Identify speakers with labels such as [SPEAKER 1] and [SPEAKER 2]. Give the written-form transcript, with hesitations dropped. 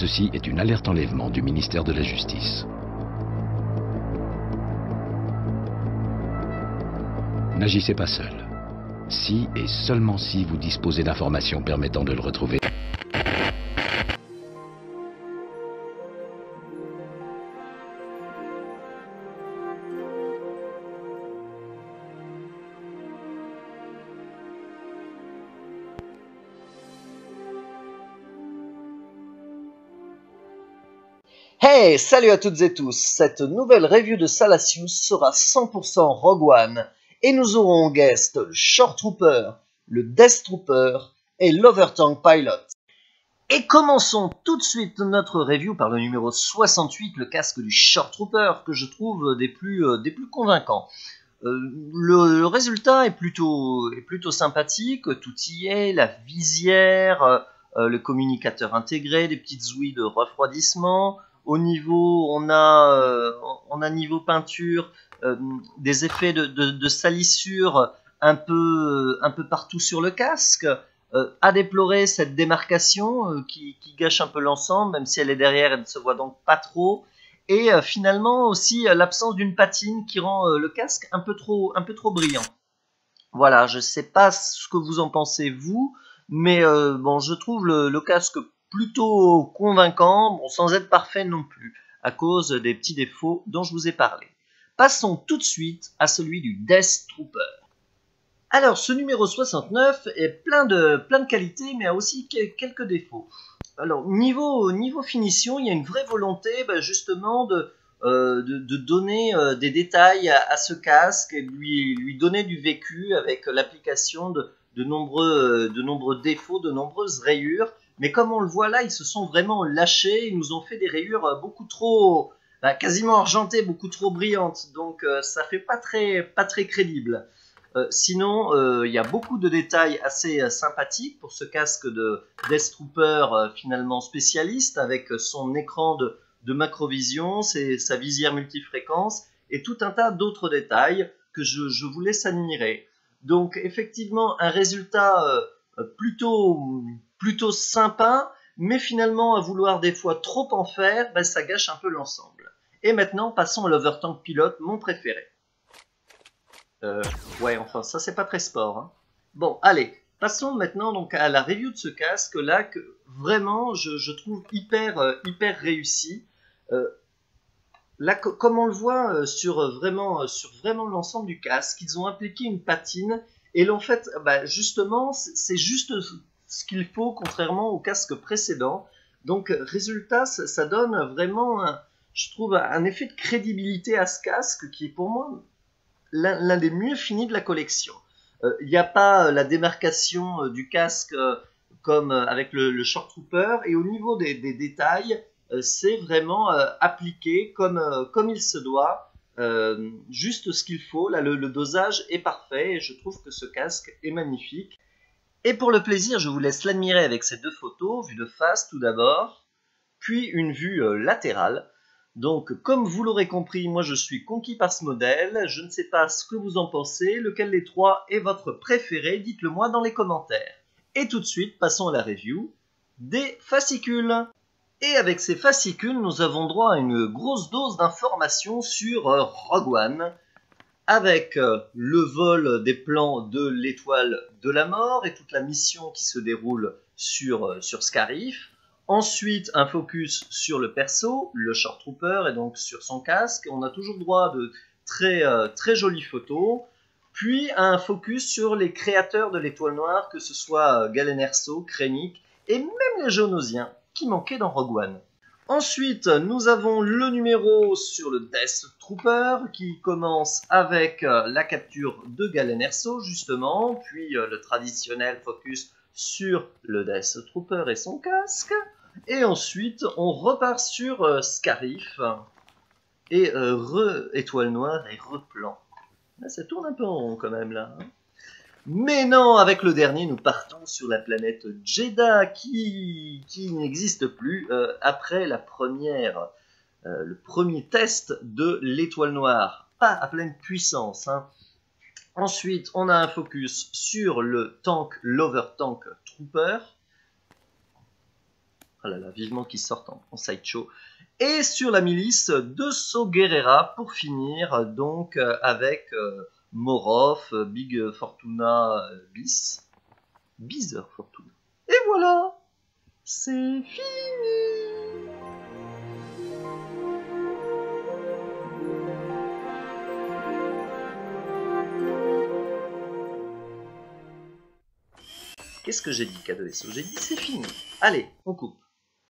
[SPEAKER 1] Ceci est une alerte enlèvement du ministère de la Justice. N'agissez pas seul. Si et seulement si vous disposez d'informations permettant de le retrouver.
[SPEAKER 2] Hey, salut à toutes et tous. Cette nouvelle review de Salacious sera 100% Rogue One et nous aurons en guest le Short Trooper, le Death Trooper et l'Overtank Pilot. Et commençons tout de suite notre review par le numéro 68, le casque du Short Trooper, que je trouve des plus convaincants. Le résultat est plutôt sympathique, tout y est, la visière, le communicateur intégré, des petites ouïes de refroidissement. Au niveau, on a niveau peinture, des effets de salissure un peu partout sur le casque. À déplorer cette démarcation qui gâche un peu l'ensemble, même si elle est derrière, elle ne se voit donc pas trop. Et finalement aussi l'absence d'une patine qui rend le casque un peu trop brillant. Voilà, je ne sais pas ce que vous en pensez vous, mais bon, je trouve le casque plutôt convaincant, bon, sans être parfait non plus, à cause des petits défauts dont je vous ai parlé. Passons tout de suite à celui du Death Trooper. Alors, ce numéro 69 est plein de qualités, mais a aussi quelques défauts. Alors, niveau finition, il y a une vraie volonté justement de donner des détails à ce casque et de lui donner du vécu avec l'application de nombreux défauts, de nombreuses rayures. Mais comme on le voit là, ils se sont vraiment lâchés, ils nous ont fait des rayures beaucoup trop, quasiment argentées, beaucoup trop brillantes. Donc ça fait pas très crédible. Sinon, il y a beaucoup de détails assez sympathiques pour ce casque de Death Trooper finalement spécialiste avec son écran de macrovision, sa visière multifréquence et tout un tas d'autres détails que je vous laisse admirer. Donc effectivement un résultat plutôt sympa, mais finalement à vouloir des fois trop en faire, ça gâche un peu l'ensemble. Et maintenant passons à l'Overtank Pilot, mon préféré. Ouais, enfin, ça c'est pas très sport. Hein. Bon, allez, passons maintenant donc à la review de ce casque là que vraiment je trouve hyper réussi. Là, comme on le voit sur vraiment l'ensemble du casque, ils ont appliqué une patine et l'ont fait, justement, c'est juste ce qu'il faut contrairement au casque précédent. Donc, résultat, ça donne vraiment, je trouve, un effet de crédibilité à ce casque qui est pour moi l'un des mieux finis de la collection. Il n'y a pas la démarcation du casque comme avec le Short Trooper, et au niveau des détails, c'est vraiment appliqué comme il se doit, juste ce qu'il faut. Là, le dosage est parfait et je trouve que ce casque est magnifique. Et pour le plaisir, je vous laisse l'admirer avec ces deux photos, vue de face tout d'abord, puis une vue latérale. Donc, comme vous l'aurez compris, moi je suis conquis par ce modèle. Je ne sais pas ce que vous en pensez, lequel des trois est votre préféré, dites-le moi dans les commentaires. Et tout de suite, passons à la review des fascicules. Et avec ces fascicules, nous avons droit à une grosse dose d'informations sur Rogue One, avec le vol des plans de l'étoile de la mort et toute la mission qui se déroule sur Scarif. Ensuite, un focus sur le perso, le Short Trooper, et donc sur son casque. On a toujours droit de très jolies photos. Puis, un focus sur les créateurs de l'étoile noire, que ce soit Galen Erso, Krennic, et même les Geonosiens, qui manquaient dans Rogue One. Ensuite, nous avons le numéro sur le Death Trooper, qui commence avec la capture de Galen Erso, justement, puis le traditionnel focus sur le Death Trooper et son casque. Et ensuite, on repart sur Scarif et étoile noire et replan. Là, ça tourne un peu en rond quand même là. Hein. Mais non, avec le dernier, nous partons sur la planète Jedha qui n'existe plus après le premier test de l'étoile noire. Pas à pleine puissance. Hein. Ensuite, on a un focus sur le tank, l'Overtank Trooper. Oh là là, vivement qu'ils sortent en sideshow. Et sur la milice de So Guerrera pour finir, donc avec Morov, Big Fortuna bis, Beezer Fortuna. Et voilà, c'est fini. Qu'est-ce que j'ai dit, K2SO? J'ai dit c'est fini. Allez, on coupe.